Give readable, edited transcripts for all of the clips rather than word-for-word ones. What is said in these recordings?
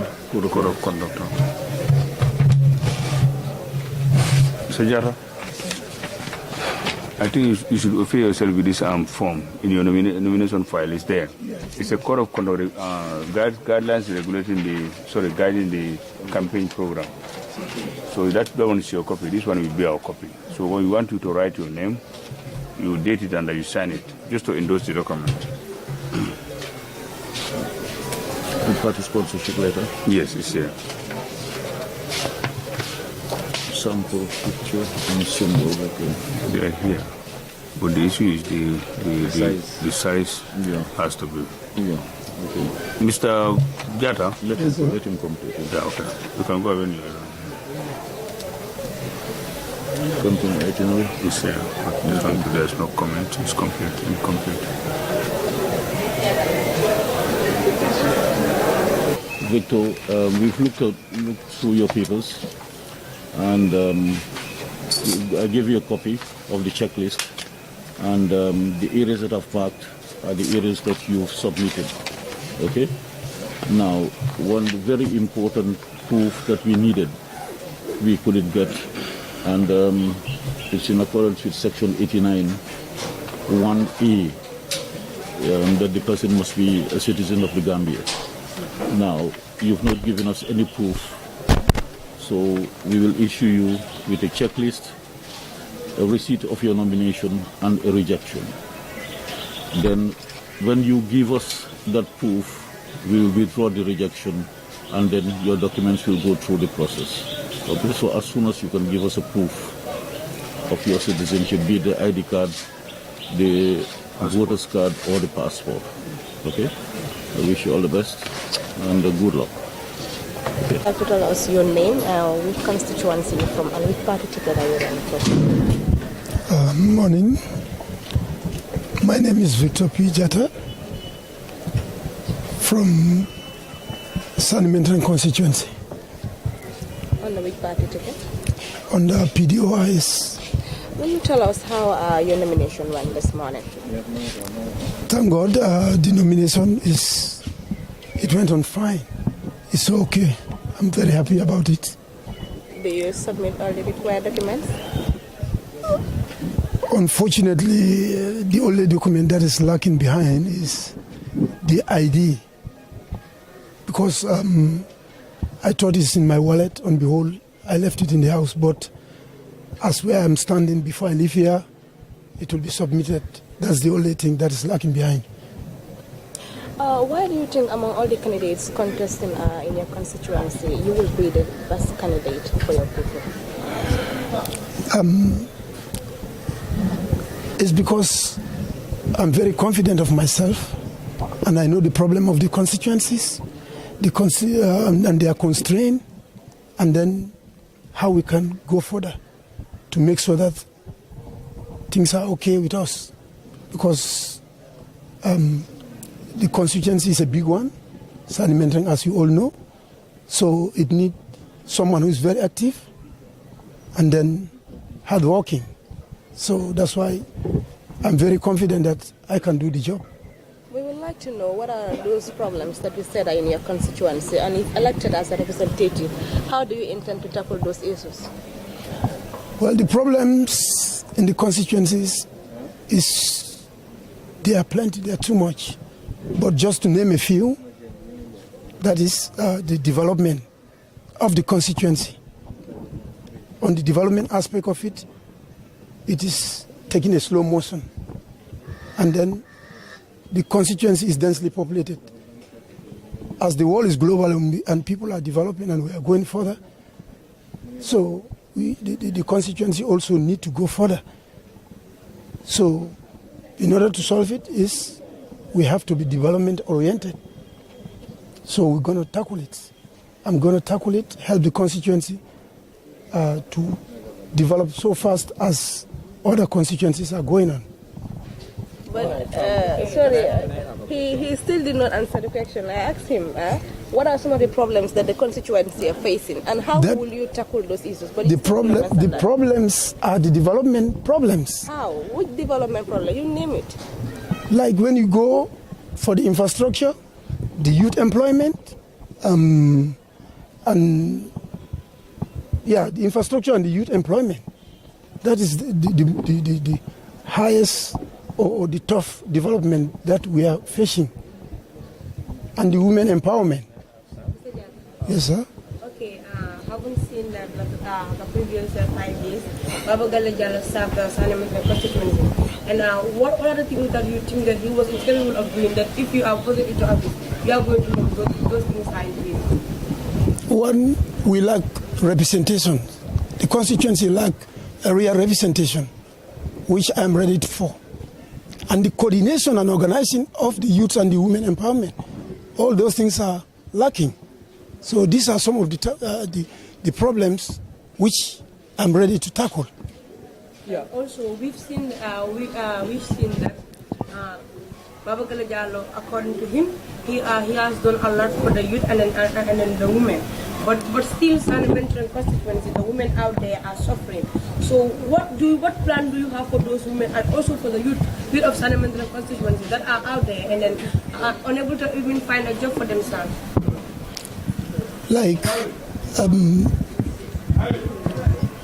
Code of conduct. Mr. Jara, I think you should offer yourself with this form in your nomination file. It's there. Yes. It's a code of conduct guidelines guiding the campaign program. So that one is your copy. This one will be our copy. So when we want you to write your name, you date it and you sign it, just to endorse the document. The party sponsorship letter? Yes, it's here. Sample picture and symbol. Okay. They are here. But the issue is the size has to be. Yeah. Okay. Mr. Jata? Let him complete it. Yeah, okay. You can go ahead and Continue itinerary. It's here. But there's no comment. It's incomplete. Victor, we've looked through your papers, and I gave you a copy of the checklist, and the areas that I've marked are the areas that you've submitted. Okay? Now, one very important proof that we needed, we couldn't get, and it's in accordance with Section 89, 1A, that the person must be a citizen of the Gambia. Now, you've not given us any proof, so we will issue you with a checklist, a receipt of your nomination, and a rejection. Then, when you give us that proof, we will withdraw the rejection, and then your documents will go through the process. Okay, so as soon as you can give us a proof of your citizenship, be it the ID card, the voter's card, or the passport. Okay? I wish you all the best and good luck. Okay. Have to tell us your name, which constituency you're from, and which party ticket are you running for? Morning. My name is Victor P. Jata from Sanimentran constituency. On the which party ticket? On the PDOIS. Will you tell us how your nomination went this morning? Thank God, the nomination it went on fine. It's okay. I'm very happy about it. Do you submit all the required documents? Unfortunately, the only document that is lacking behind is the ID. Because I thought it's in my wallet. On behold, I left it in the house. But as where I'm standing before I leave here, it will be submitted. That's the only thing that is lacking behind. Why do you think among all the candidates contesting in your constituency, you will be the best candidate for your people? It's because I'm very confident of myself, and I know the problem of the constituencies, and they are constrained, and then how we can go further to make sure that things are okay with us. Because the constituency is a big one, Sanimentran, as you all know. So it needs someone who is very active and then hardworking. So that's why I'm very confident that I can do the job. We would like to know what are those problems that you said are in your constituency, and if elected as a representative, how do you intend to tackle those issues? Well, the problems in the constituencies there are plenty, there are too much. But just to name a few, that is the development of the constituency. On the development aspect of it, it is taking a slow motion. And then the constituency is densely populated. As the world is global and people are developing and we are going further, so the constituency also need to go further. So in order to solve it we have to be development oriented. So we're going to tackle it. I'm going to tackle it, help the constituency to develop so fast as other constituencies are going on. But, sorry, he still did not answer the question. I asked him, what are some of the problems that the constituency are facing, and how will you tackle those issues? But the problems are the development problems. How? Which development problem? You name it. Like when you go for the infrastructure, the youth employment, and yeah, the infrastructure and the youth employment. That is the highest or the tough development that we are facing. And the women empowerment. Yes, sir. Okay, having seen that the previous 5 years, Baba Galajala served as an constituency. And what are the things that you think that he was incapable of doing that if you are voted into office, you are going to do those things are in place? One, we lack representation. The constituency lack area representation, which I am ready for. And the coordination and organizing of the youth and the women empowerment, all those things are lacking. So these are some of the problems which I'm ready to tackle. Yeah. Also, we've seen that Baba Galajalo, according to him, he has done a lot for the youth and then the women. But still, San Benton constituency, the women out there are suffering. So what plan do you have for those women and also for the youth of San Benton constituency that are out there and then are unable to even find a job for themselves? Like,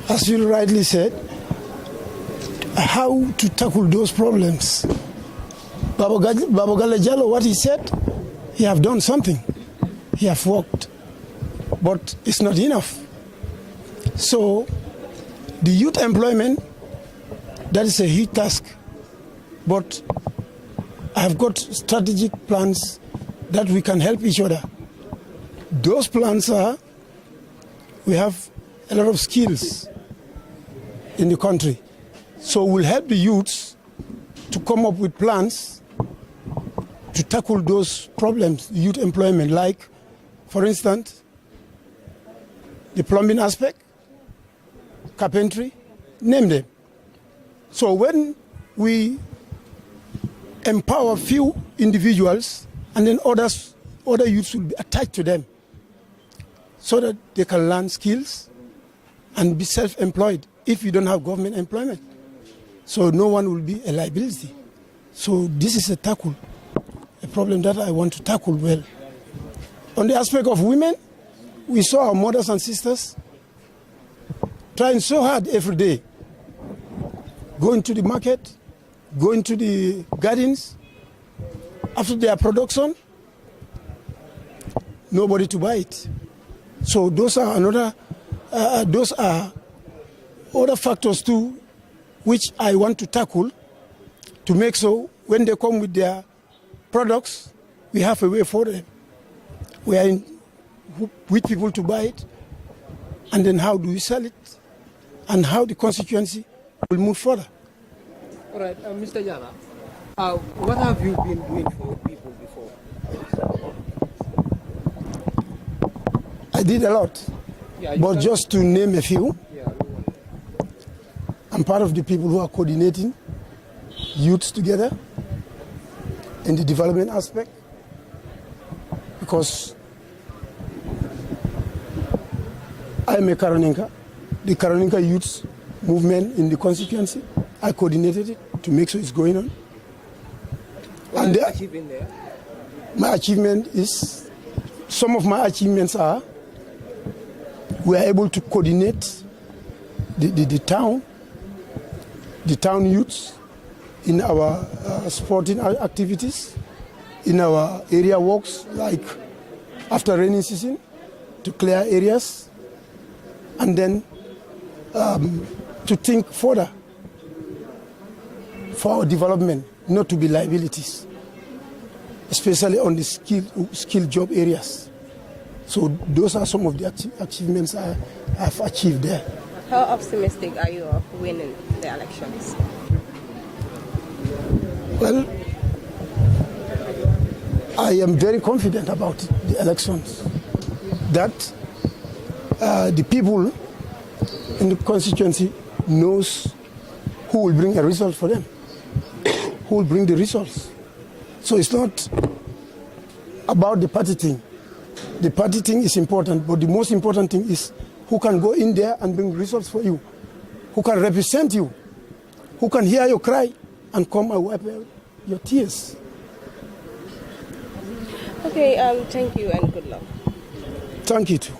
as you rightly said, how to tackle those problems. Baba Galajalo, what he said, he have done something. He have worked. But it's not enough. So the youth employment, that is a huge task. But I have got strategic plans that we can help each other. Those plans are, we have a lot of skills in the country. So we'll help the youths to come up with plans to tackle those problems, youth employment, like, for instance, the plumbing aspect, carpentry, name them. So when we empower few individuals and then other youths will be attached to them so that they can learn skills and be self-employed if you don't have government employment. So no one will be a liability. So this is a problem that I want to tackle well. On the aspect of women, we saw our mothers and sisters trying so hard every day, going to the market, going to the gardens. After their production, nobody to buy it. So those are other factors too, which I want to tackle to make so when they come with their products, we have a way for them. We are with people to buy it, and then how do we sell it, and how the constituency will move further. All right, Mr. Jala, what have you been doing for people before? I did a lot, but just to name a few, I'm part of the people who are coordinating youths together in the development aspect, because I am a Karoninka. The Karoninka youth movement in the constituency, I coordinated it to make sure it's going on. What are you achieving there? My achievement is, some of my achievements are, we are able to coordinate the town youths in our sporting activities, in our area walks, like after rainy season, to clear areas, and then to think further for our development, not to be liabilities, especially on the skill job areas. So those are some of the achievements I have achieved there. How optimistic are you of winning the elections? Well, I am very confident about the elections, that the people in the constituency knows who will bring a result for them, who will bring the results. So it's not about the party thing. The party thing is important, but the most important thing is who can go in there and bring results for you, who can represent you, who can hear your cry and come and wipe out your tears. Okay, thank you and good luck. Thank you too.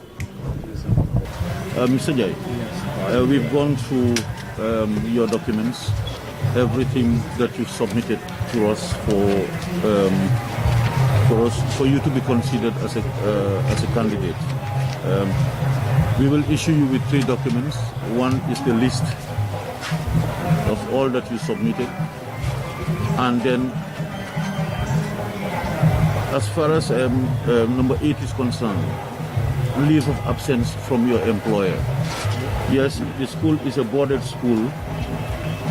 Mr. Jai, we've gone through your documents, everything that you've submitted to us for you to be considered as a candidate. We will issue you with 3 documents. One is the list of all that you submitted, and then as far as number 8 is concerned, leave of absence from your employer. Yes, the school is a boarded school,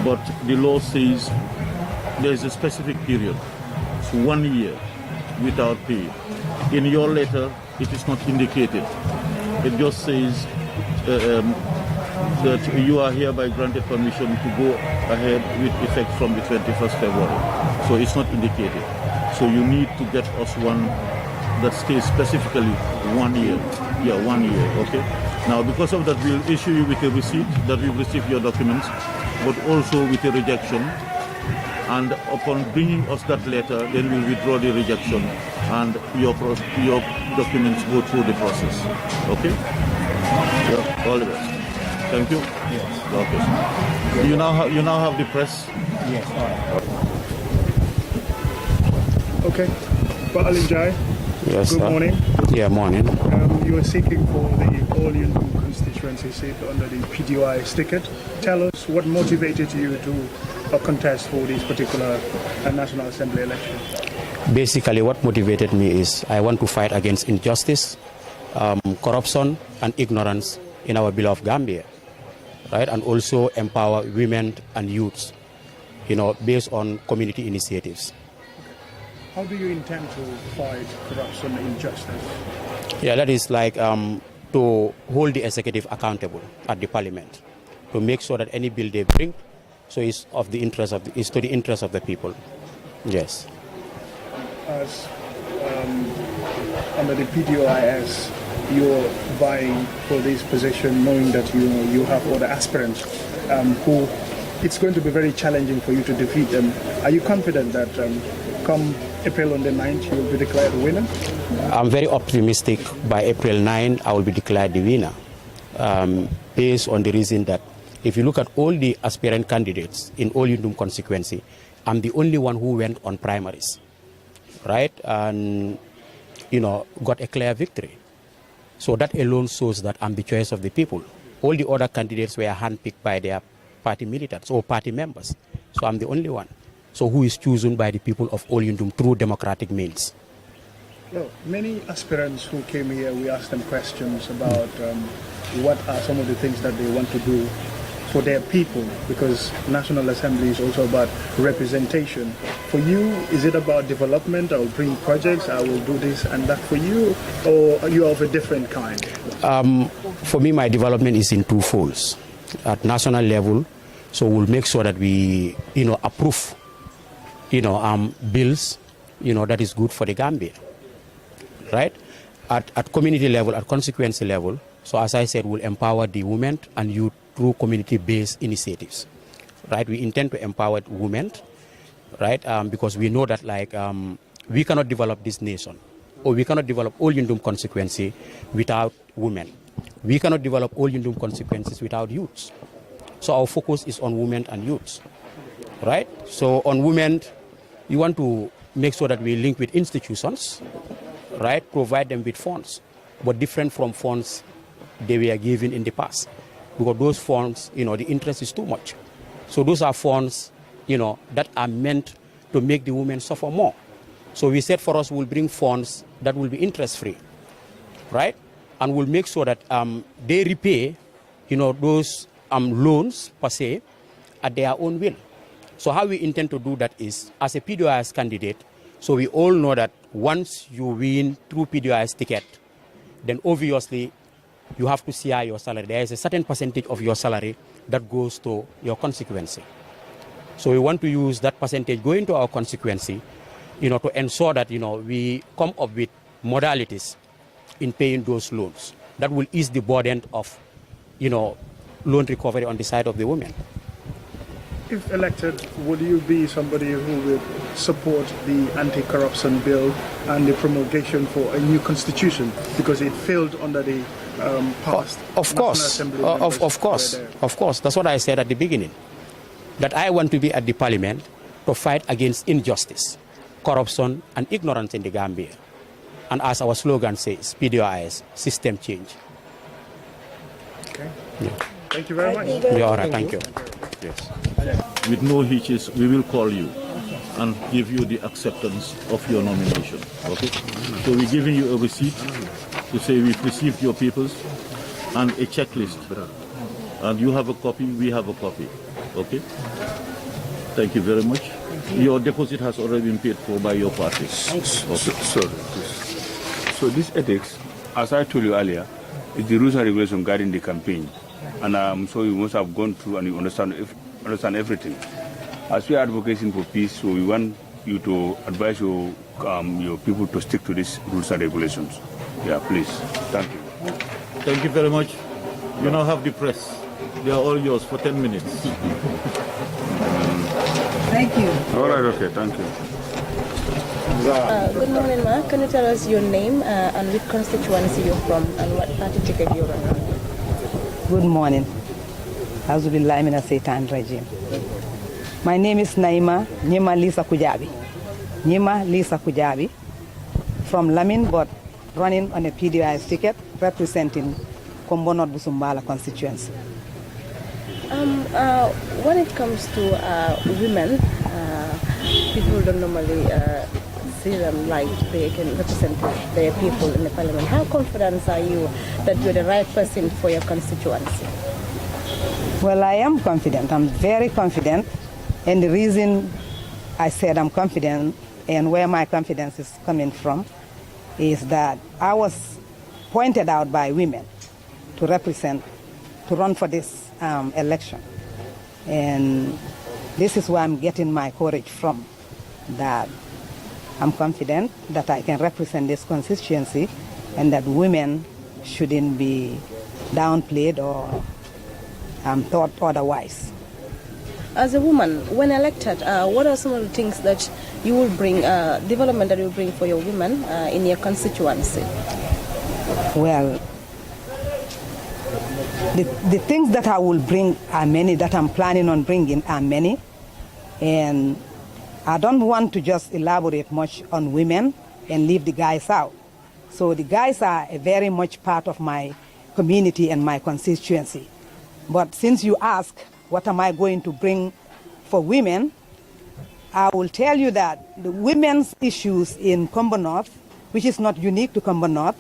but the law says there is a specific period. It's 1 year without pay. In your letter, it is not indicated. It just says that you are hereby granted permission to go ahead with effect from the 21st February. So it's not indicated. So you need to get us one that stays specifically 1 year. Yeah, 1 year, okay? Now, because of that, we'll issue you with a receipt that we've received your documents, but also with a rejection. And upon bringing us that letter, then we'll withdraw the rejection and your documents go through the process. Okay? Yeah, all the best. Thank you. Yes. Okay. You now have the press. Yes. All right. Okay. Ba'alinjai. Yes, Good sir. morning. Yeah, morning. You are seeking for the All-Yundu constituency seat under the PDOI ticket. Tell us what motivated you to contest for this particular National Assembly election. Basically, what motivated me is I want to fight against injustice, corruption, and ignorance in our beloved Gambia, right? And also empower women and youths, based on community initiatives. How do you intend to fight corruption and injustice? Yeah, that is like to hold the executive accountable at the parliament, to make sure that any bill they bring, so it's to the interest of the people. Yes. As under the PDOIS, you're vying for this position, knowing that you have other aspirants who it's going to be very challenging for you to defeat them. Are you confident that come April on the 9th you will be declared the winner? I'm very optimistic by April 9 I will be declared the winner, based on the reason that if you look at all the aspirant candidates in All-Yundum constituency, I'm the only one who went on primaries, right? And, got a clear victory. So that alone shows that I'm the choice of the people. All the other candidates were handpicked by their party militants or party members. So I'm the only one. So who is chosen by the people of All-Yundum through democratic means. Well, many aspirants who came here, we asked them questions about what are some of the things that they want to do for their people, because National Assembly is also about representation. For you, is it about development? I will bring projects, I will do this and that for you, or are you of a different kind? For me, my development is in two folds. At national level, so we'll make sure that we, approve, bills, that is good for the Gambia, right? At community level, at constituency level, so as I said, we'll empower the women and youth through community-based initiatives, right? We intend to empower women, right? Because we know that we cannot develop this nation, or we cannot develop All-Yundum constituency without women. We cannot develop All-Yundum constituencies without youths. So our focus is on women and youths, right? So on women, you want to make sure that we link with institutions, right? Provide them with funds, but different from funds they were given in the past. Because those funds, the interest is too much. So those are funds, that are meant to make the women suffer more. So we said for us, we'll bring funds that will be interest-free, right? And we'll make sure that they repay, those loans, per se, at their own will. So how we intend to do that is, as a PDOIS candidate, so we all know that once you win through PDOIS ticket, then obviously, you have to share your salary. There is a certain percentage of your salary that goes to your constituency. So we want to use that percentage going to our constituency, to ensure that, we come up with modalities in paying those loans. That will ease the burden of, loan recovery on the side of the women. If elected, would you be somebody who will support the anti-corruption bill and the promulgation for a new constitution because it failed under the past. Of course, of course. That's what I said at the beginning. That I want to be at the parliament to fight against injustice, corruption, and ignorance in the Gambia. And as our slogan says, PDIS, system change. Okay. Yeah. Thank you very much. Yeah, all right, thank you. Yes. With no hitches, we will call you and give you the acceptance of your nomination. Okay? So we're giving you a receipt to say we've received your papers and a checklist. And you have a copy, we have a copy. Okay? Thank you very much. Your deposit has already been paid for by your party. Okay. So this ethics, as I told you earlier, is the rules and regulations guiding the campaign. And I'm sure you must have gone through and you understand everything. As we are advocating for peace, so we want you to advise your people to stick to these rules and regulations. Yeah, please. Thank you. Thank you very much. You now have the press. They are all yours for 10 minutes. Thank you. All right, okay, thank you. Good morning, Ma. Can you tell us your name and which constituency you're from and what party ticket you're on? Good morning. Auzubillahi mina Saitan Rajim. My name is Naima Nyima Lisa Kujabi. Nyima Lisa Kujabi from Lamin, but running on a PDIS ticket representing Kombo North Busumbala constituency. When it comes to women, people don't normally see them like they can represent their people in the parliament. How confident are you that you're the right person for your constituency? Well, I am confident. I'm very confident. And the reason I said I'm confident and where my confidence is coming from is that I was pointed out by women to run for this election. And this is where I'm getting my courage from, that I'm confident that I can represent this constituency and that women shouldn't be downplayed or thought otherwise. As a woman, when elected, what are some of the things that you will bring, development that you will bring for your women in your constituency? Well, the things that I will bring are many, that I'm planning on bringing are many. And I don't want to just elaborate much on women and leave the guys out. So the guys are a very much part of my community and my constituency. But since you ask, what am I going to bring for women, I will tell you that the women's issues in Kombo North, which is not unique to Kombo North,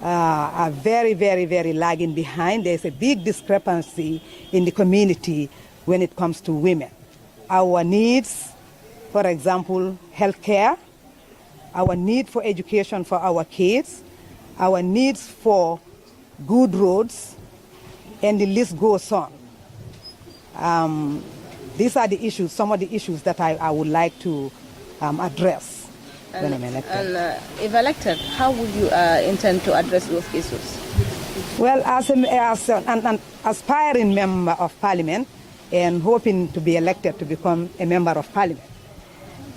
are very, very, very lagging behind. There's a big discrepancy in the community when it comes to women. Our needs, for example, healthcare, our need for education for our kids, our needs for good roads, and the list goes on. These are the issues, some of the issues that I would like to address when I'm elected. And if elected, how would you intend to address those issues? Well, as an aspiring member of parliament and hoping to be elected to become a member of parliament,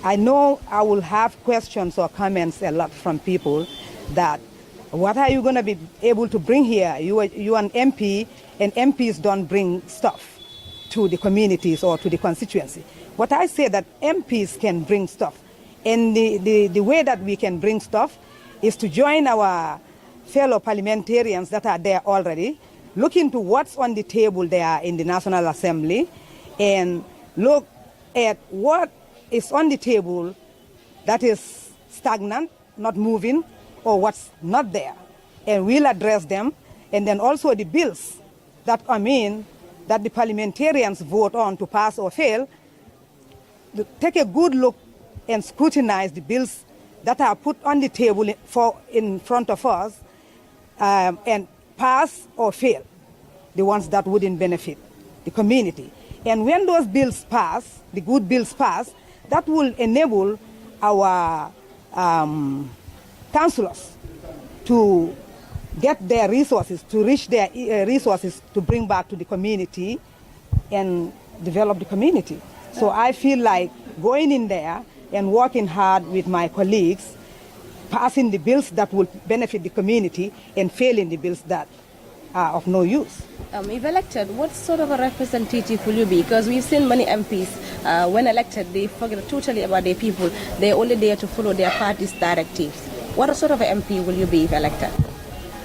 I know I will have questions or comments a lot from people that, what are you going to be able to bring here? You are an MP, and MPs don't bring stuff to the communities or to the constituency. What I say that MPs can bring stuff. And the way that we can bring stuff is to join our fellow parliamentarians that are there already, look into what's on the table there in the National Assembly, and look at what is on the table that is stagnant, not moving, or what's not there. And we'll address them. And then also the bills that that the parliamentarians vote on to pass or fail, take a good look and scrutinize the bills that are put on the table in front of us and pass or fail, the ones that wouldn't benefit the community. And when those bills pass, the good bills pass, that will enable our councillors to get their resources, to reach their resources to bring back to the community and develop the community. So I feel like going in there and working hard with my colleagues, passing the bills that will benefit the community and failing the bills that are of no use. If elected, what sort of a representative will you be? Because we've seen many MPs, when elected, they forget totally about their people. They're only there to follow their party's directives. What sort of an MP will you be if elected?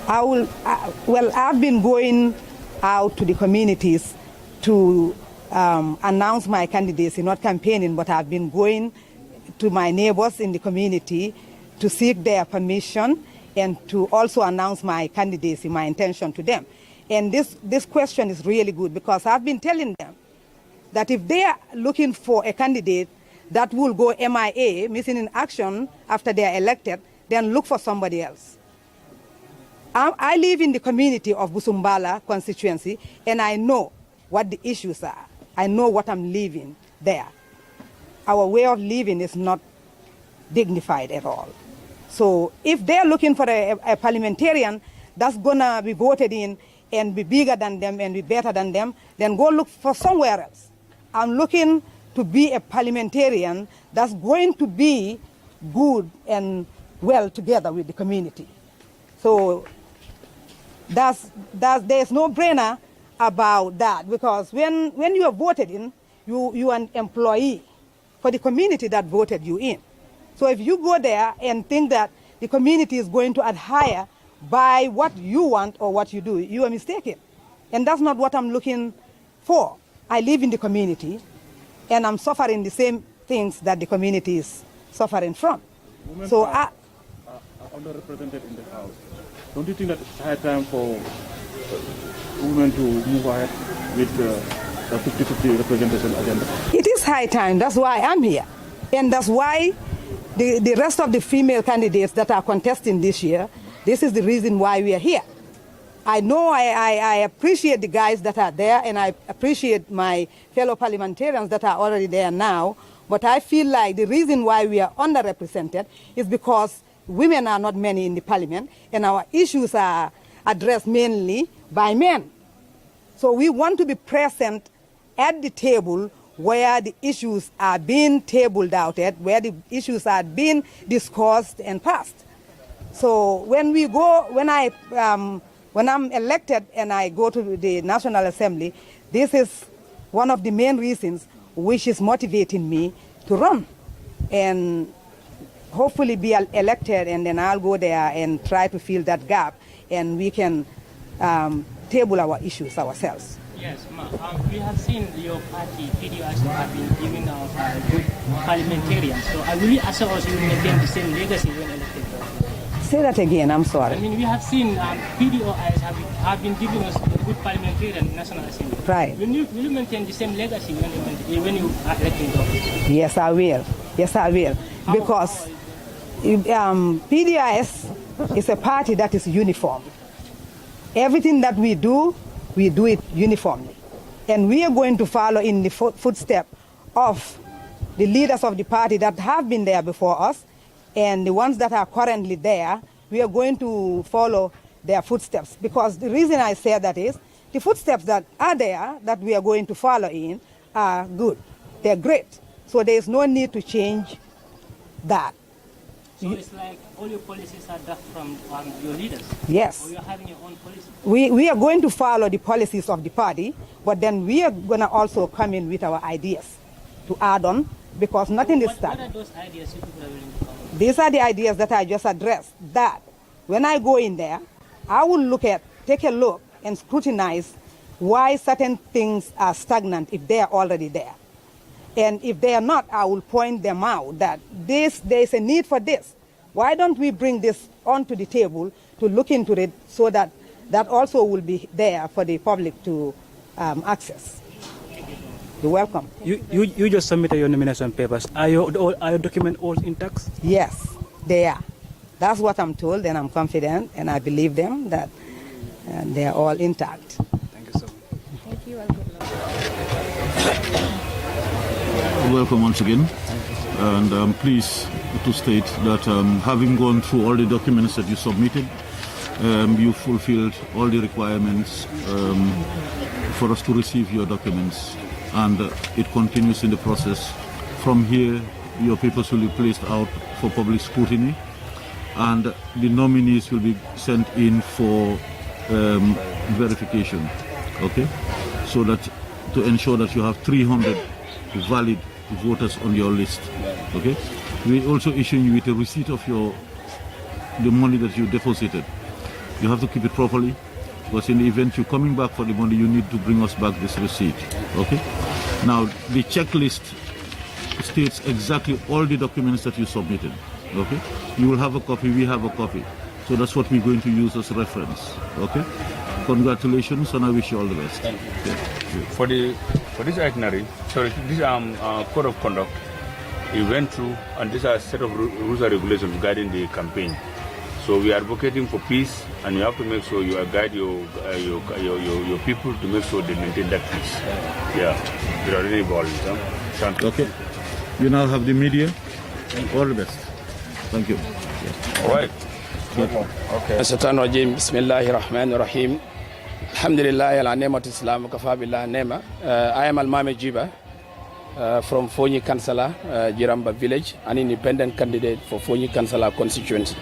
I've been going out to the communities to announce my candidacy, not campaigning, but I've been going to my neighbors in the community to seek their permission and to also announce my candidacy, my intention to them. And this question is really good because I've been telling them that if they are looking for a candidate that will go MIA, missing in action, after they are elected, then look for somebody else. I live in the community of Busumbala constituency, and I know what the issues are. I know what I'm living there. Our way of living is not dignified at all. So if they're looking for a parliamentarian that's going to be voted in and be bigger than them and be better than them, then go look for somewhere else. I'm looking to be a parliamentarian that's going to be good and well together with the community. So there's no brainer about that, because when you are voted in, you are an employee for the community that voted you in. So if you go there and think that the community is going to adhere by what you want or what you do, you are mistaken. And that's not what I'm looking for. I live in the community, and I'm suffering the same things that the community is suffering from. Women so are underrepresented in the House. Don't you think that it's high time for women to move ahead with the 50-50 representation agenda? It is high time. That's why I'm here. And that's why the rest of the female candidates that are contesting this year, this is the reason why we are here. I know I appreciate the guys that are there, and I appreciate my fellow parliamentarians that are already there now, but I feel like the reason why we are underrepresented is because women are not many in the parliament, and our issues are addressed mainly by men. So we want to be present at the table where the issues are being tabled out at, where the issues are being discussed and passed. So when I'm elected and I go to the National Assembly, this is one of the main reasons which is motivating me to run and hopefully be elected, and then I'll go there and try to fill that gap, and we can table our issues ourselves. Yes, we have seen your party, PDOS, have been giving out good parliamentarians. So I really assure us you will maintain the same legacy when elected. Say that again, I'm sorry. I mean, we have seen PDOS have been giving us good parliamentarian in National Assembly. Right. Will you maintain the same legacy when you are elected? Yes, I will. Yes, I will. Because PDOS is a party that is uniform. Everything that we do it uniformly. And we are going to follow in the footsteps of the leaders of the party that have been there before us, and the ones that are currently there, we are going to follow their footsteps. Because the reason I say that is, the footsteps that are there, that we are going to follow in, are good. They're great. So there is no need to change that. So it's like all your policies are drafted from your leaders? Yes. Or you're having your own policy? We are going to follow the policies of the party, but then we are going to also come in with our ideas to add on, because nothing is started. What are those ideas you people are willing to come with? These are the ideas that I just addressed, that when I go in there, I will take a look and scrutinize why certain things are stagnant if they are already there. And if they are not, I will point them out that there is a need for this. Why don't we bring this onto the table to look into it, so that that also will be there for the public to access. You're welcome. You just submitted your nomination papers. Are your documents all intact? Yes, they are. That's what I'm told, and I'm confident, and I believe them that they are all intact. Thank you so much. Thank you, and good luck. Welcome once again, and I'm pleased to state that having gone through all the documents that you submitted, you fulfilled all the requirements for us to receive your documents, and it continues in the process from here your papers will be placed out for public scrutiny, and the nominees will be sent in for verification, okay? So that to ensure that you have 300 valid voters on your list, okay? We also issue you with a receipt of the money that you deposited. You have to keep it properly, because in the event you're coming back for the money, you need to bring us back this receipt, okay? Now, the checklist states exactly all the documents that you submitted, okay? You will have a copy, we have a copy. So that's what we're going to use as reference, okay? Congratulations, and I wish you all the best. Thank you. Yeah. For this itinerary, sorry, this code of conduct, we went through, and these are a set of rules and regulations regarding the campaign. So we are advocating for peace, and you have to make sure you guide your people to make sure they maintain that peace. Yeah, without any violence. Huh? Okay. You now have the media. All the best. Thank you. Yeah. All right. Okay. Satan rajim. Bismillahirrahmanirrahim. Alhamdulillah ala ni'mat islam kafa billah ni'ma. I am Almame Jiba from Fonyi Kansala, Jiramba village, an independent candidate for Fonyi Kansala constituency.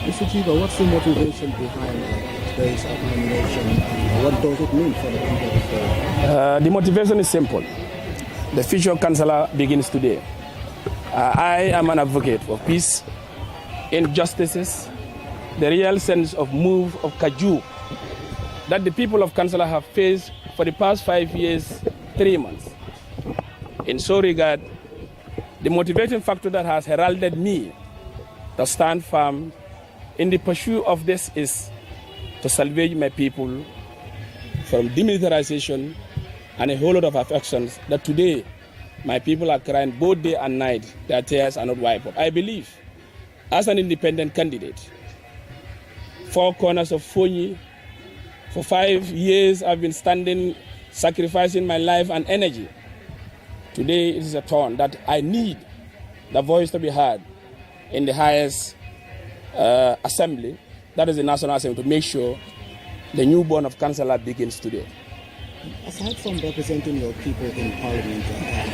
Mr. Jiba, what's the motivation behind today's nomination? What does it mean for the people of Fonyi? The motivation is simple. The future of Kansala begins today. I am an advocate for peace, injustices, the real sense of move of Kaju that the people of Kansala have faced for the past 5 years, 3 months. In so regard, the motivating factor that has heralded me to stand firm in the pursuit of this is to salvage my people from demilitarization and a whole lot of affections that today my people are crying both day and night. Their tears are not wiped up. I believe, as an independent candidate, 4 corners of Fonyi, for 5 years I've been standing, sacrificing my life and energy. Today it is a turn that I need the voice to be heard in the highest assembly, that is the National Assembly, to make sure the newborn of Kansala begins today. Aside from representing your people in Parliament,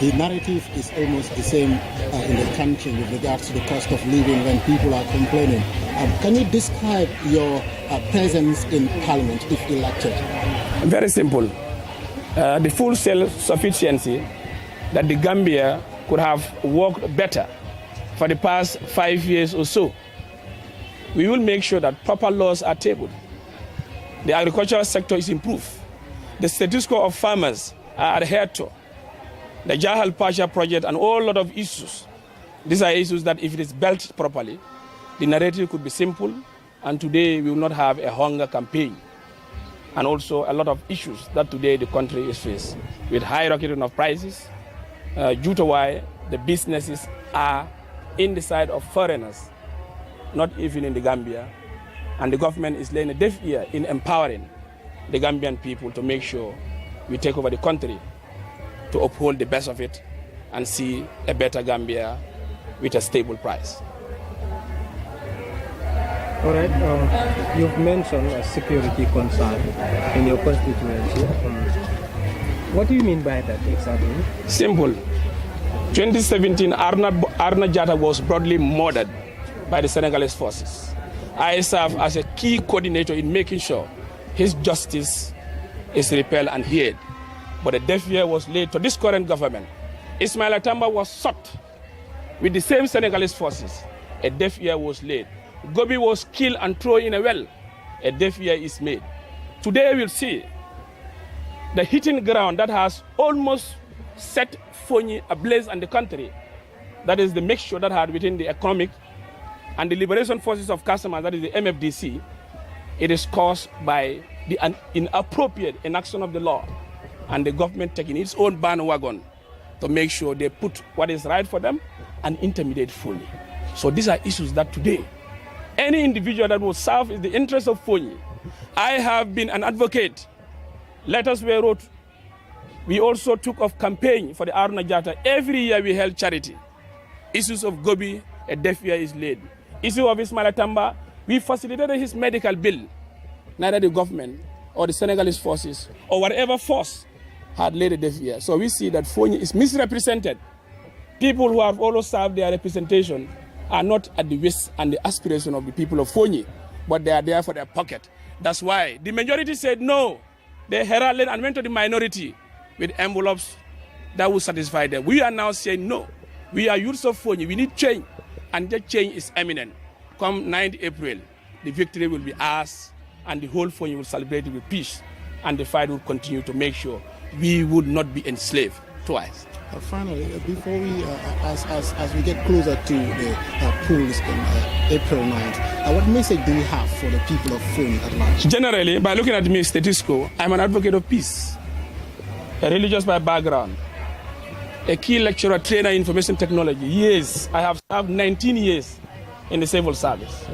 the narrative is almost the same in the country with regards to the cost of living when people are complaining. Can you describe your presence in Parliament if elected? Very simple. The full self-sufficiency that the Gambia could have worked better for the past 5 years or so. We will make sure that proper laws are tabled. The agricultural sector is improved. The status quo of farmers are adhered to. The Jahal Pasha project and all lot of issues. These are issues that if it is built properly, the narrative could be simple, and today we will not have a hunger campaign. And also a lot of issues that today the country is faced with high rocketing of prices, due to why the businesses are in the side of foreigners, not even in the Gambia. And the government is laying a deaf ear in empowering the Gambian people to make sure we take over the country to uphold the best of it and see a better Gambia with a stable price. All right, you've mentioned a security concern in your constituency. What do you mean by that exactly? Simple. 2017, Arna Jatta was broadly murdered by the Senegalese forces. I serve as a key coordinator in making sure his justice is repelled and heard. But a deaf ear was laid to this current government. Ismail Atamba was shot with the same Senegalese forces. A deaf ear was laid. Gobi was killed and thrown in a well. A deaf ear is made. Today we'll see the hitting ground that has almost set Fonyi ablaze and the country. That is the mixture that had within the economic and the liberation forces of customers, that is the MFDC. It is caused by the inappropriate enaction of the law and the government taking its own bandwagon to make sure they put what is right for them and intimidate fully. So these are issues that today, any individual that will serve in the interest of Fonyi. I have been an advocate. Letters were wrote. We also took off campaign for the Aruna Jatta. Every year we held charity. Issues of Gobi, a deaf ear is laid. Issue of Ismail Atamba, we facilitated his medical bill. Neither the government or the Senegalese forces or whatever force had laid a deaf ear. So we see that Fonyi is misrepresented people who have always served their representation are not at the wish and the aspiration of the people of Fonyi, but they are there for their pocket. That's why the majority said no. They heralded and went to the minority with envelopes that will satisfy them. We are now saying no. We are youths of Fonyi. We need change, and that change is imminent. Come 9th April, the victory will be ours, and the whole Fonyi will celebrate it with peace, and the fight will continue to make sure we would not be enslaved twice. Finally, before we, as we get closer to the polls on April 9th, what message do you have for the people of Fonyi at large? Generally, by looking at me status quo, I'm an advocate of peace, a religious by background, a key lecturer, trainer in information technology. Yes, I have served 19 years in the civil service.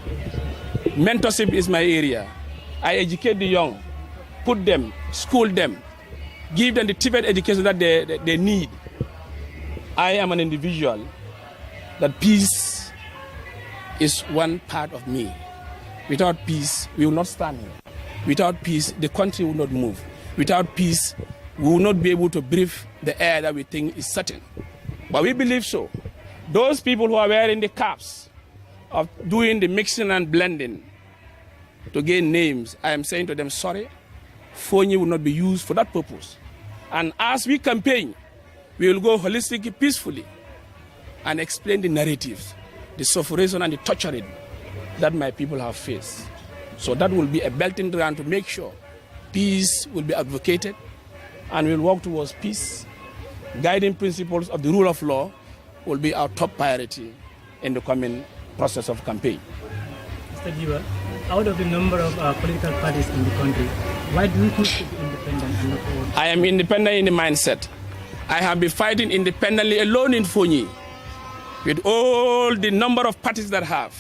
Mentorship is my area. I educate the young, put them, school them, give them the Tibet education that they need. I am an individual that peace is one part of me. Without peace, we will not stand here. Without peace, the country will not move. Without peace, we will not be able to breathe the air that we think is certain. But we believe so. Those people who are wearing the caps of doing the mixing and blending to gain names, I am saying to them, sorry, Fonyi will not be used for that purpose. And as we campaign, we will go holistically, peacefully, and explain the narratives, the sufferation and the torturing that my people have faced. So that will be a belting ground to make sure peace will be advocated, and we'll work towards peace. Guiding principles of the rule of law will be our top priority in the coming process of campaign. Mr. Jiwa, out of the number of political parties in the country, why do you choose to be independent and not own? I am independent in the mindset. I have been fighting independently alone in Fonyi with all the number of parties that have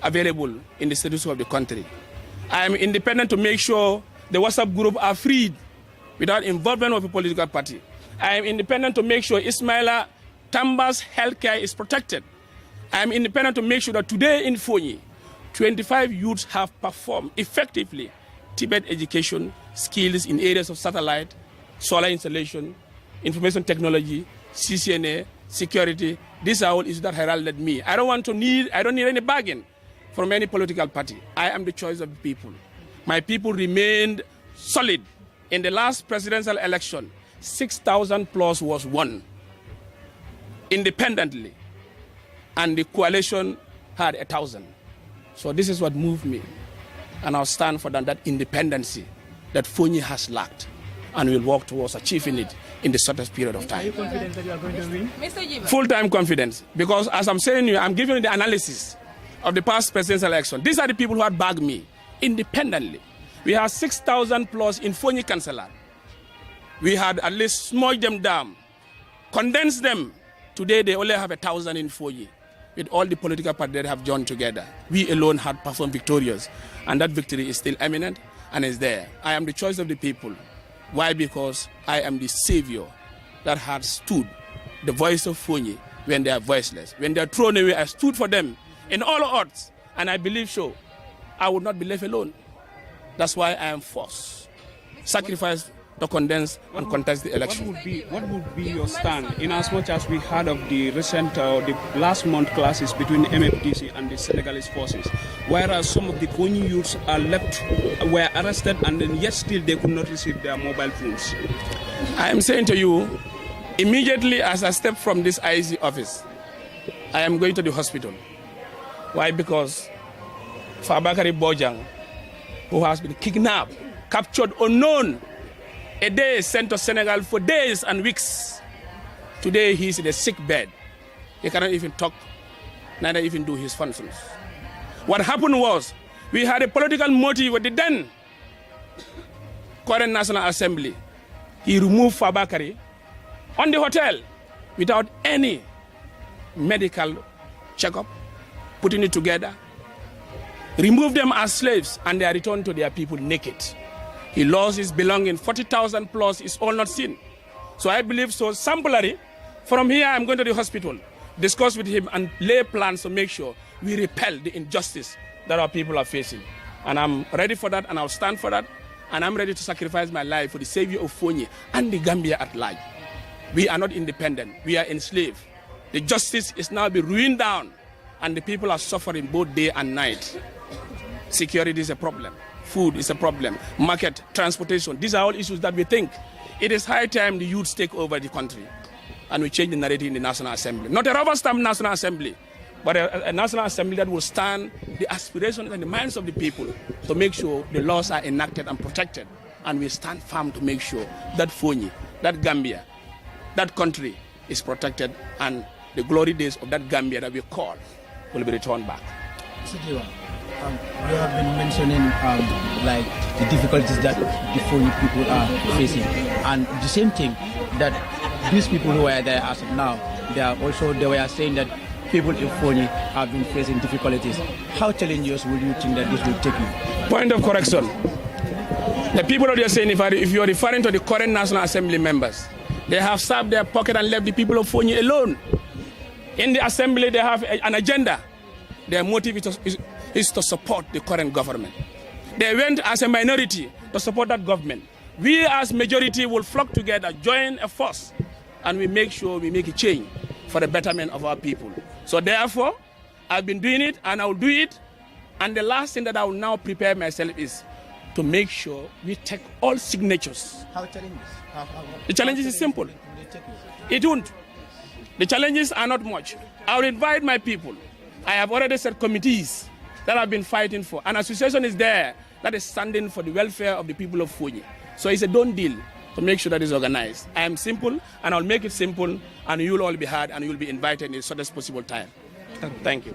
available in the status of the country. I am independent to make sure the WhatsApp group are freed without involvement of a political party. I am independent to make sure Ismaila Tamba's healthcare is protected. I am independent to make sure that today in Fonyi, 25 youths have performed effectively Tibet education skills in areas of satellite, solar installation, information technology, CCNA, security. These are all issues that heralded me. I don't need any bargain from any political party. I am the choice of the people. My people remained solid. In the last presidential election, 6,000 plus was won independently, and the coalition had 1,000. So this is what moved me, and I'll stand for that independency that Fonyi has lacked, and we'll work towards achieving it in the shortest period of time. Are you confident that you are going to win? Full-time confidence, because as I'm saying you, I'm giving you the analysis of the past presidential election. These are the people who had bagged me independently. We have 6,000 plus in Fonyi Councillor. We had at least smudged them down, condensed them. Today they only have 1,000 in Fonyi. With all the political parties that have joined together, we alone had performed victorious, and that victory is still imminent and is there. I am the choice of the people. Why? Because I am the savior that had stood the voice of Fonyi when they are voiceless. When they are thrown away, I stood for them in all odds, and I believe so. I would not be left alone. That's why I am forced, sacrificed to condense and contest the election. What would be your stand in as much as we heard of the recent, the last month clashes between MFDC and the Senegalese forces, whereas some of the Fonyi youths were arrested and then yet still they could not receive their mobile phones? I am saying to you, immediately as I step from this IEC office, I am going to the hospital. Why? Because Fabakary Bojang, who has been kidnapped, captured unknown, a day sent to Senegal for days and weeks. Today he is in a sick bed. He cannot even talk, neither even do his functions. What happened was, we had a political motive with the then current National Assembly. He removed Fabakary on the hotel without any medical checkup, putting it together, removed them as slaves, and they are returned to their people naked. He lost his belongings, 40,000 plus is all not seen. So I believe so. Sampulary, from here I'm going to the hospital, discuss with him and lay plans to make sure we repel the injustice that our people are facing. And I'm ready for that, and I'll stand for that, and I'm ready to sacrifice my life for the savior of Fonyi and the Gambia at large. We are not independent, we are enslaved. The justice is now being ruined down, and the people are suffering both day and night. Security is a problem. Food is a problem. Market, transportation, these are all issues that we think it is high time the youths take over the country and we change the narrative in the National Assembly. Not a rubber stamp National Assembly, but a National Assembly that will stand the aspirations and the minds of the people to make sure the laws are enacted and protected. And we stand firm to make sure that Fonyi, that Gambia, that country is protected, and the glory days of that Gambia that we call will be returned back. You have been mentioning like the difficulties that the Fonyi people are facing, and the same thing that these people who are there as of now, they were saying that people in Fonyi have been facing difficulties. How challenging will you think that this will take you? Point of correction. The people that you are saying, if you are referring to the current National Assembly members, they have served their pocket and left the people of Fonyi alone. In the Assembly, they have an agenda. Their motive is to support the current government. They went as a minority to support that government. We as majority will flock together, join a force, and we make sure we make a change for the betterment of our people. So therefore, I've been doing it and I will do it. And the last thing that I will now prepare myself is to make sure we take all signatures. How challenging? The challenge is simple. It won't. The challenges are not much. I will invite my people. I have already set committees that I've been fighting for. An association is there that is standing for the welfare of the people of Fonyi. So it's a done deal to make sure that it's organized. I am simple, and I'll make it simple, and you'll all be heard, and you'll be invited in the shortest possible time. Thank you.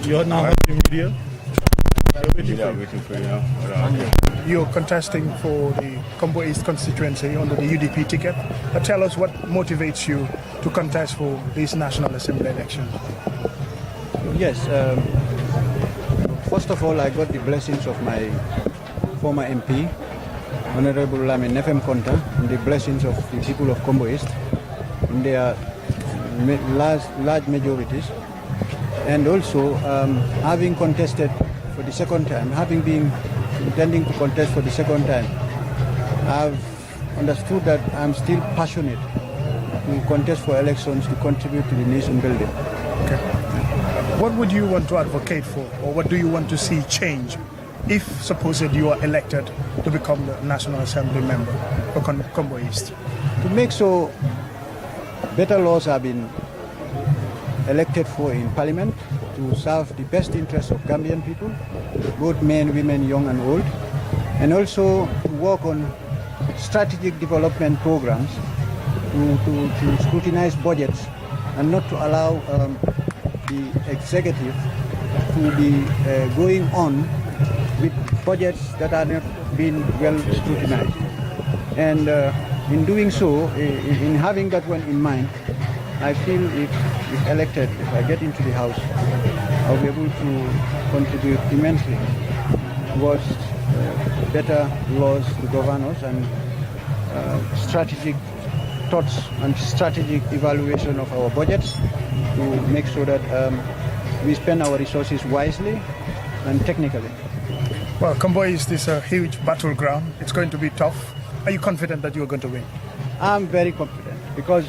You're now having media. You're contesting for the Combo East constituency under the UDP ticket. Tell us what motivates you to contest for these National Assembly elections. Yes. First of all, I got the blessings of my former MP, Honorable Lamin Nefem Konta, and the blessings of the people of Combo East in their large majorities. And also, having contested for the second time, having been intending to contest for the second time, I've understood that I'm still passionate to contest for elections to contribute to the nation building. Okay. What would you want to advocate for, or what do you want to see change if, supposed you are elected to become the National Assembly member for Combo East? To make so better laws have been elected for in Parliament to serve the best interests of Gambian people, both men, women, young and old, and also to work on strategic development programs to scrutinize budgets and not to allow the executive to be going on with budgets that are not being well scrutinized. And in doing so, in having that one in mind, I feel if elected, if I get into the House, I'll be able to contribute immensely towards better laws to govern us and strategic thoughts and strategic evaluation of our budgets to make sure that we spend our resources wisely and technically. Well, Combo East is a huge battleground. It's going to be tough. Are you confident that you're going to win? I'm very confident because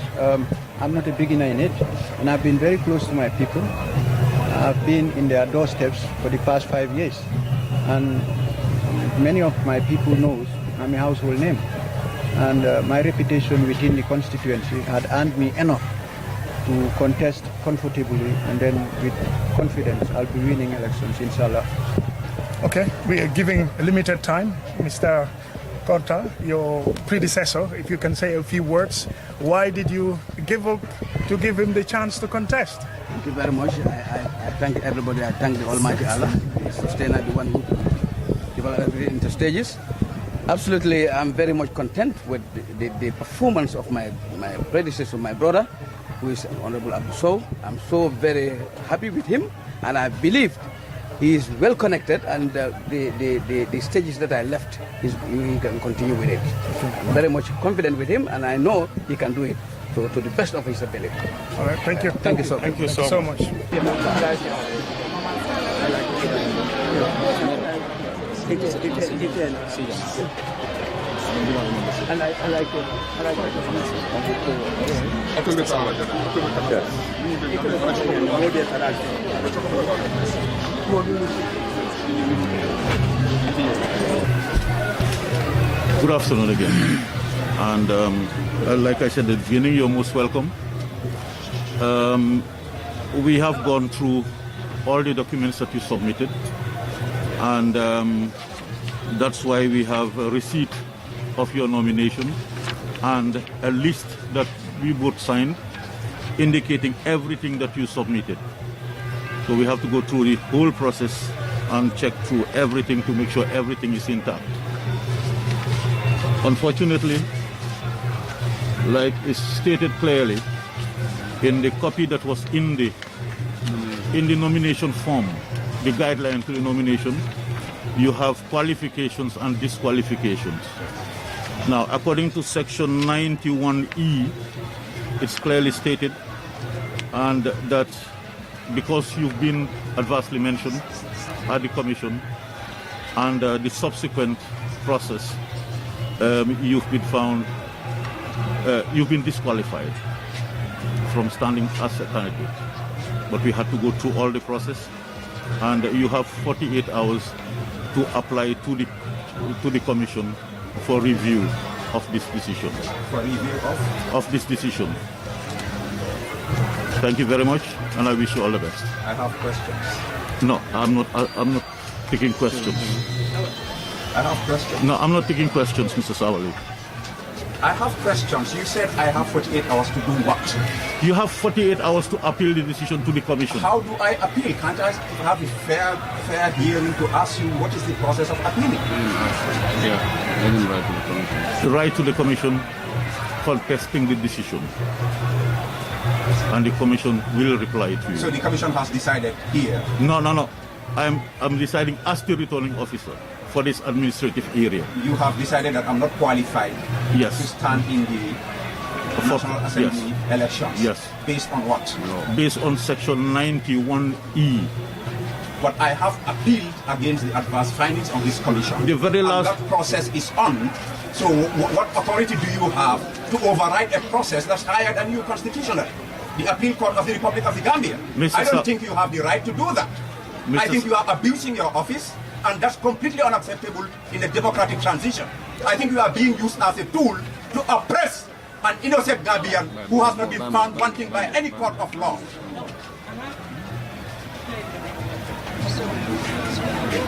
I'm not a beginner in it, and I've been very close to my people. I've been in their doorsteps for the past 5 years, and many of my people knows I'm a household name. And my reputation within the constituency had earned me enough to contest comfortably, and then with confidence I'll be winning elections, inshallah. Okay, we are giving a limited time. Mr. Korta, your predecessor, if you can say a few words, why did you give up to give him the chance to contest? Thank you very much. I thank everybody. I thank the Almighty Allah, the sustainer, the one who developed everything into stages. Absolutely, I'm very much content with the performance of my predecessor, my brother, who is Honorable Abu Sow. I'm so very happy with him, and I believe he is well connected, and the stages that I left, he can continue with it. I'm very much confident with him, and I know he can do it to the best of his ability. All right, thank you. Thank you so much. Thank you so much. Good afternoon again. And like I said at the beginning, you're most welcome. We have gone through all the documents that you submitted, and that's why we have a receipt of your nomination and a list that we both signed indicating everything that you submitted. So we have to go through the whole process and check through everything to make sure everything is intact. Unfortunately, like it's stated clearly in the copy that was in the nomination form, the guideline to the nomination, you have qualifications and disqualifications. Now, according to section 91E, it's clearly stated, and that because you've been adversely mentioned at the commission and the subsequent process, you've been found, you've been disqualified from standing as a candidate. But we had to go through all the process, and you have 48 hours to apply to the commission for review of this decision. For review of this decision. Thank you very much, and I wish you all the best. I have questions. No, I'm not taking questions. I have questions. No, I'm not taking questions, Mr. Sawali. I have questions. You said I have 48 hours to do what? You have 48 hours to appeal the decision to the commission. How do I appeal? Can't I have a fair hearing to ask you what is the process of appealing? Yeah, write to the commission. Write to the commission contesting the decision, and the commission will reply to you. So the commission has decided here? No. I'm deciding as the returning officer for this administrative area. You have decided that I'm not qualified to stand in the National Assembly elections? Yes. Based on what? Based on section 91E. But I have appealed against the adverse findings of this commission. The very last... And that process is on. So what authority do you have to override a process that's higher than you constitutionally? The Appeal Court of the Republic of the Gambia. I don't think you have the right to do that. I think you are abusing your office, and that's completely unacceptable in a democratic transition. I think you are being used as a tool to oppress an innocent Gambian who has not been found wanting by any court of law.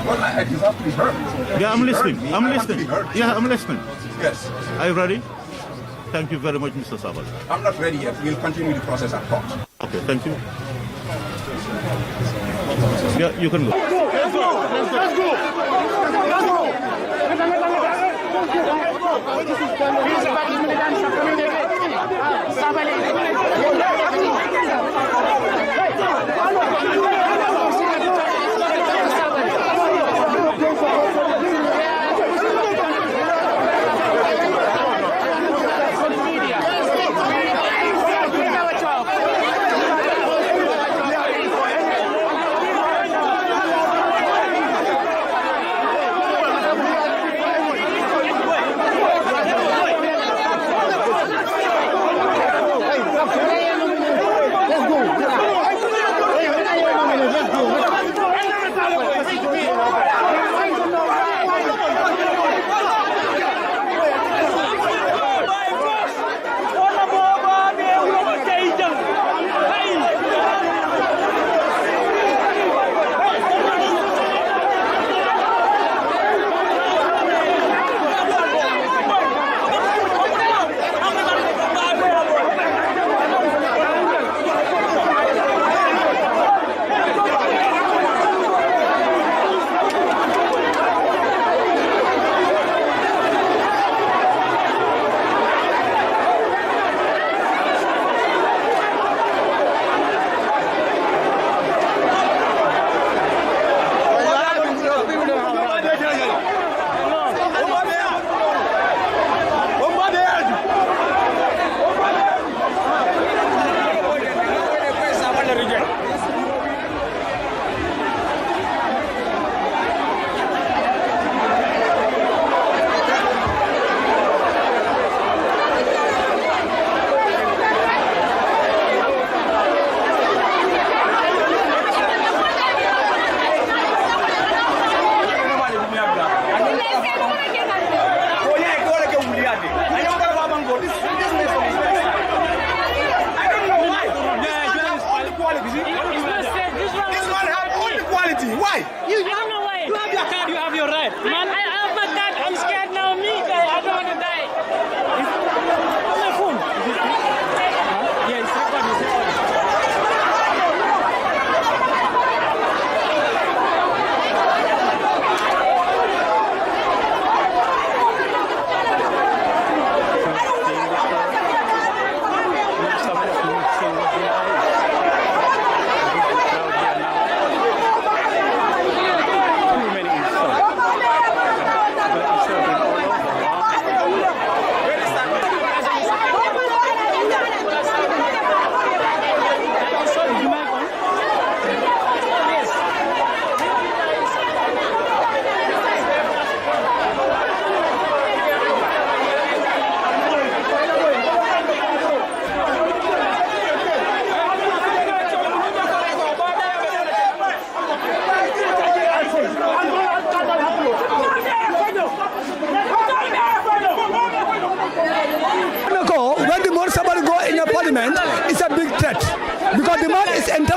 Well, I deserve to be heard. Yeah, I'm listening. I'm listening. Yeah, I'm listening. Yes. Are you ready? Thank you very much, Mr. Sabal. I'm not ready yet. We'll continue the process at court. Okay, thank you. Yeah, you can go. Let's go! Let's go! Let's go!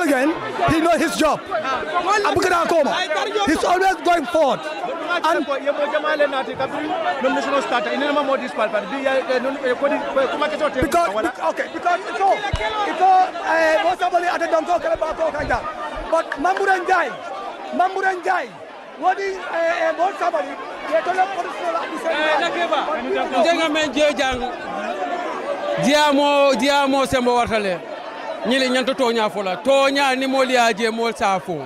tell again, he knows his job. He's always going forward. And but Mamburanjai, what is what somebody? Diamo sembo wartale ñili ñanto toña fola toña ni molia je mol safo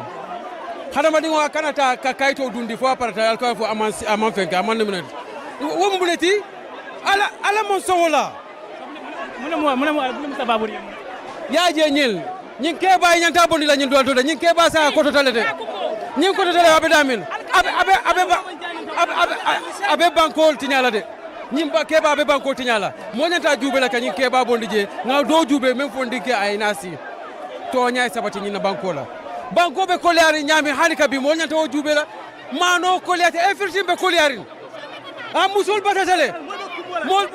hadama dingo kanata ka kayto dundi fo parata al ko fo aman fenka aman ne wo mo buleti ala mon sowola mune sababu ya je ñil ñin ke bay ñanta bondi la ñin dol to ñin ke ba sa ko to talete ñin ko to tale abe damin abe bankol tiñala de ñimba keba be banko tiñala mo ñanta jube la kañi keba bondi je nga do jube même fondi ke ay nasi to ñay sabati ñina banko la banko be kolyari ñami hani kabi mo ñanta o jube la mano kolyate everything be kolyari am musul batatale mo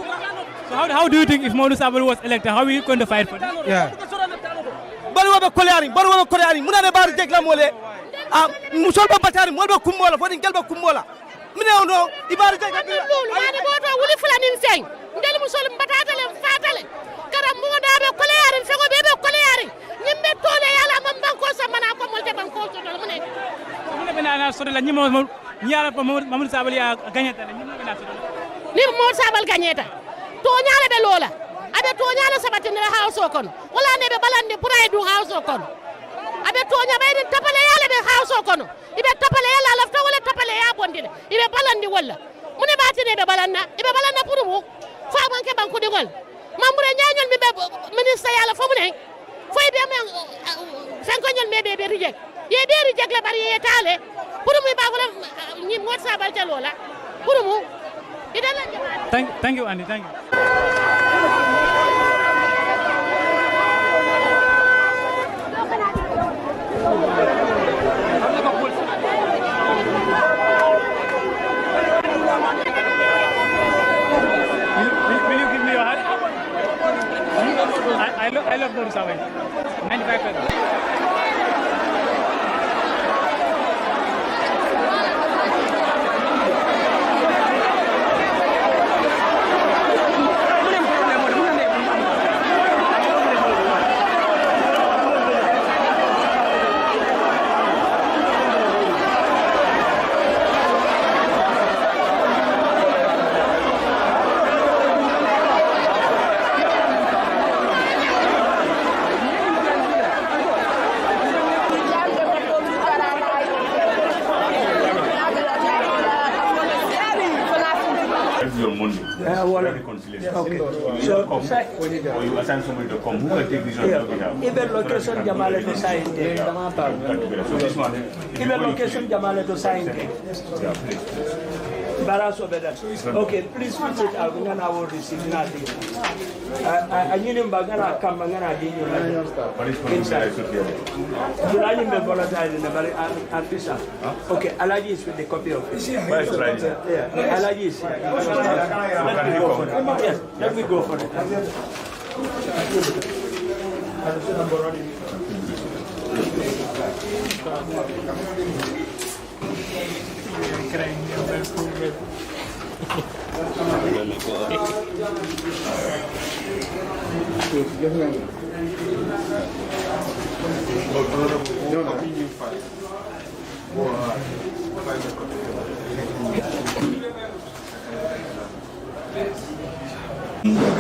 So how do you think if Mamadou Sabally was elected, how are you going to fight for it? Yeah. Baru be kolyari munane bar jek la mole musul batari mo be kumbola fodi gelba kumbola mine ono ibari jek lulu mani boto wuli fulanin seng ndel musul batatale fatale karam mo dabe kolyari fego be kolyari nyimbe tole yala mam banko samana ko molte banko to mune mune bena so la nyimo nyala ko Mamadou Sabally a gagné tale nyimo bena so ni Mamadou Sabally gagné to nyala be lola abe to nyala sabati ne house kon wala ne be balande pour ay du house kon abe to nya bayden tapale yala be house kon ibe tapale yala lafta wala tapale ya bondile ibe balandi wala mune bati ne be balanna ibe balanna pour mu fa banke banko digol mambre nyaanyol mi be ministre yala fo mune foy be men sankonyol me be reject ye be reject la bari ye tale pour mu ba wala ni Mamadou Sabally te lola pour mu idala Thank you, Andy. Thank you. Will you give me your hand? I love Mamadou Sabally. 95%. Your Monday. Reconciliation. Okay. Or you assign somebody to come. Who can take this on your behalf? Even location Jamale to sign. So this one. Even location Jamale to sign. Yeah, please. Baraso Beda. Okay, please put it out. I will receive nothing. I need him bagana come bagana dinyo. Inside. I need the volatile in the very officer. Okay, Alaji is with the copy of it. Where is right? Yeah, Alaji is here. Let me go for it. Yes, let me go for it.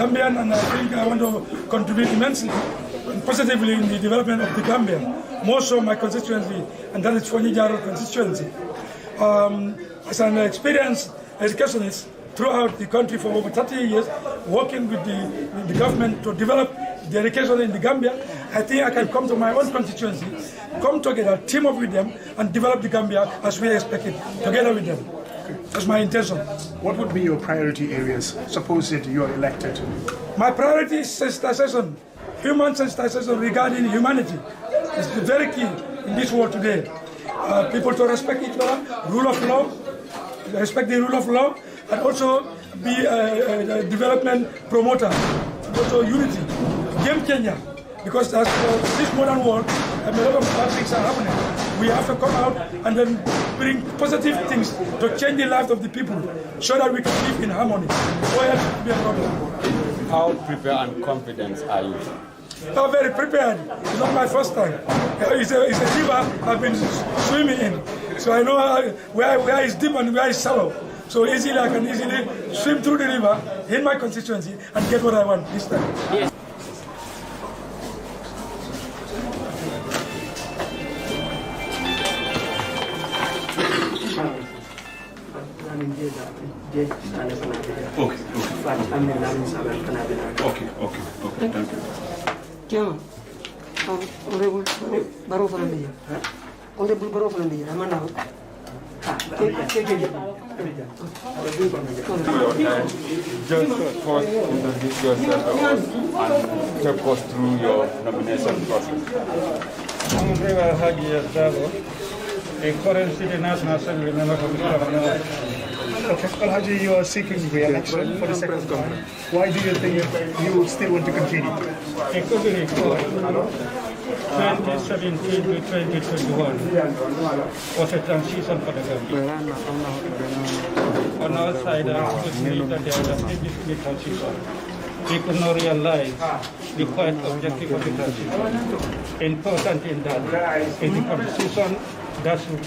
Gambian, and I think I want to contribute immensely and positively in the development of the Gambia, more so my constituency, and that is Fonyi-Jaro constituency. As an experienced educationist throughout the country for over 30 years, working with the government to develop the education in the Gambia, I think I can come to my own constituency, come together, team up with them, and develop the Gambia as we expect it, together with them. That's my intention. What would be your priority areas, suppose that you are elected? My priority is sensitization, human sensitization regarding humanity. It's very key in this world today. People to respect each other, rule of law, respect the rule of law, and also be a development promoter, also unity, game changer. Because as this modern world, and a lot of bad things are happening. We have to come out and then bring positive things to change the lives of the people so that we can live in harmony. Why has to be a problem? How prepared and confident are you? I'm very prepared. It's not my first time. It's a river I've been swimming in. So I know where it's deep and where it's shallow. So easily I can easily swim through the river in my constituency and get what I want this time. Yes. Okay, thank you. Tiens, honorable Barrow Fernandez. Honorable Barrow Fernandez, I'm an Just first introduce yourself to us and take us through your nomination process. I'm Honorable Haji Dabo, a current City National Assembly member from the Parliament. Okay, Alhaji, you are seeking re-election for the second time. Why do you think you still want to continue? It could be recalled 2017 to 2021 was a transition for the Gambia. On our side, I could believe that there was a significant transition. We could not realize the quiet objective of the transition. Important in that is the constitution that should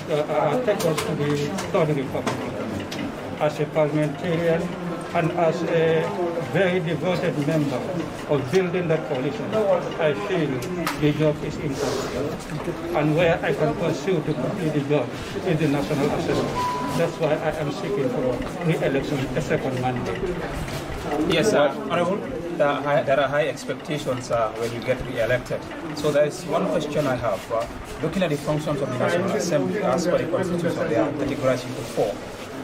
take us to the Third Republic. As a parliamentarian and as a very devoted member of building that coalition, I feel the job is impossible. And where I can pursue to complete the job is the National Assembly. That's why I am seeking for re-election, a second mandate. Yes, Honorable, there are high expectations when you get re-elected. So there is one question I have. Looking at the functions of the National Assembly as per the Constitution, they are categorized into 4.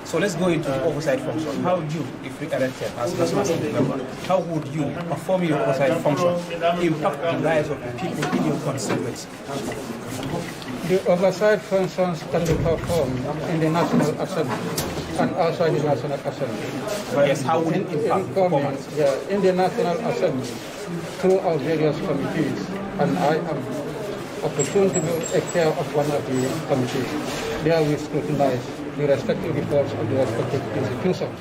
So let's go into the oversight function. How would you, if re-elected as National Assembly member, how would you perform your oversight function, impact the lives of the people in your constituency? The oversight functions can be performed in the National Assembly and outside the National Assembly. Yes, how would it impact performance? Yeah, in the National Assembly, through our various committees, and I am opportunity to be a chair of one of the committees. There we scrutinize the respective reports of the respective institutions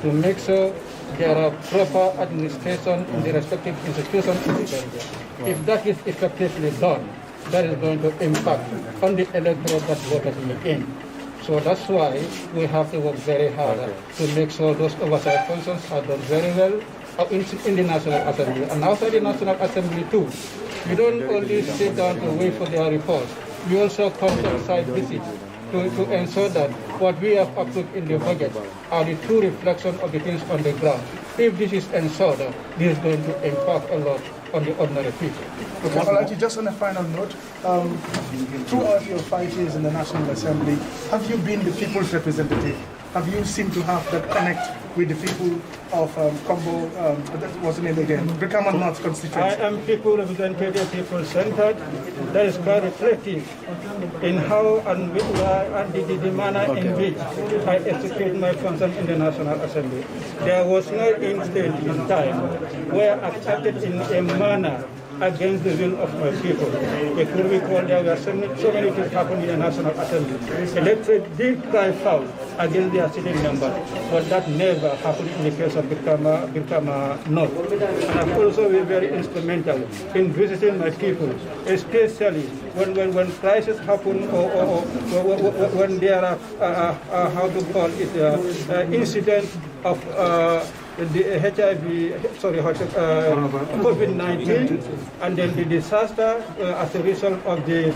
to make sure there are proper administration in the respective institutions. If that is effectively done, that is going to impact on the electorate that voted me in. So that's why we have to work very hard to make sure those oversight functions are done very well in the National Assembly and outside the National Assembly too. We don't only sit down to wait for their reports. We also conduct site visits to ensure that what we have approved in the budget are the true reflection of the things on the ground. If this is ensured, this is going to impact a lot on the ordinary people. Okay, Alhaji, just on a final note, throughout your 5 years in the National Assembly, have you been the people's representative? Have you seemed to have that connect with the people of Combo, that was the name again, BRIKAMA North constituency? I am people representative, people centered. That is quite reflective in how and the manner in which I execute my function in the National Assembly. There was no instant in time where I acted in a manner against the will of my people. If you recall, there were so many things happening in the National Assembly. Electorate did cry foul against their sitting members, but that never happened in the case of BRIKAMA North. And I've also been very instrumental in visiting my people, especially when crises happen or when there are, how to call it, incidents of the HIV, COVID-19, and then the disaster as a result of the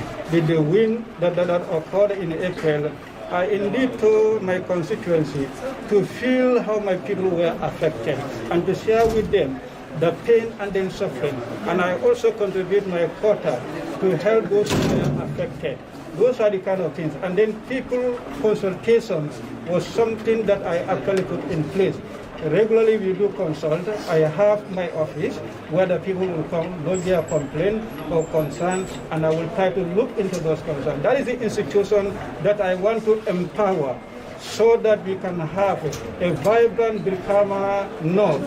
wind that occurred in April. I indeed told my constituency to feel how my people were affected and to share with them the pain and the suffering. And I also contribute my quota to help those who were affected. Those are the kind of things. And then people consultations was something that I actually put in place. Regularly we do consult. I have my office where the people will come, lodge their complaint or concerns, and I will try to look into those concerns. That is the institution that I want to empower so that we can have a vibrant BRIKAMA North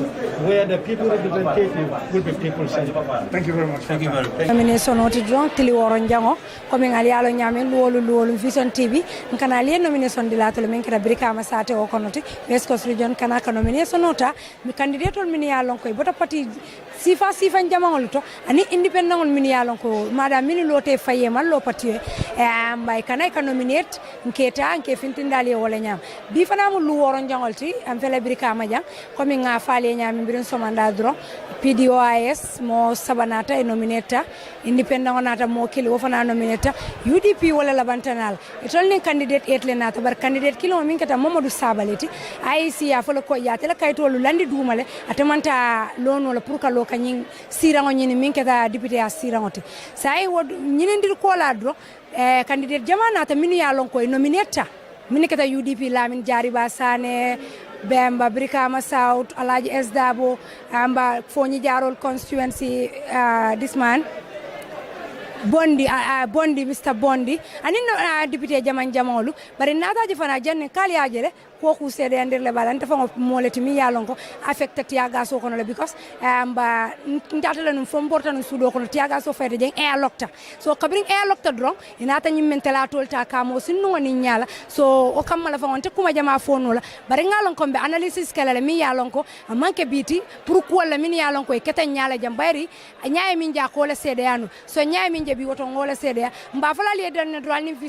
where the people representative will be people-centered. Thank you very much. Thank you very much. Nomination oti drone tili woron jango comme ngali yalo nyame luolu Vision TV nkana liye nomination dilatolo men kira BRIKAMA sate o konoti West Coast region kana ka nomination ota mi candidate on min yalon koy bota parti sifa jamangol to ani independent on min yalon ko madam min lote faye man lo parti mbay kana ka nominate nketa nke fintindali wala nyam bi fana mu lu woron jangol ti am fele BRIKAMA jang comme nga faale nyam birin somanda dro PDOIS mo sabanata e nominata independent onata mo kili wo fana nominata UDP wala labantanal itol ni candidate etle nata bar candidate kilo min kata Mamadou Sabaleti IC ya folo ko ya tele kayto lu landi dumale atamanta lono la pour ka lo kanyin sirango nyini min kata député ya sirangote sai wod nyini ndir ko la dro candidate jamana ta min ya lon ko nominata min kata UDP Lamin Jariba Sane Bemba BRIKAMA South Alaji Esdabo amba Fonyi Jarol constituency this man Bondi Mr. Bondi anin député jamangolu bari nata jifana janne kali ajele ko ku sede andir le balante fa moleti mi yalonko affected tiaga so kono le because amba ntatala num fom porta num sudo kono tiaga so fayde jeng e lokta so kabring e lokta dron inata nyim mentela tolta kamo sinu woni nyala so o kamala fa wonte kuma jama fono la bari ngalonko be analysis kala le mi yalonko manke biti pour ko la min yalonko e keta nyala jambari nyaay min ja ko la sede yanu so nyaay min bi woto ngola sede mba fala le dan droit ni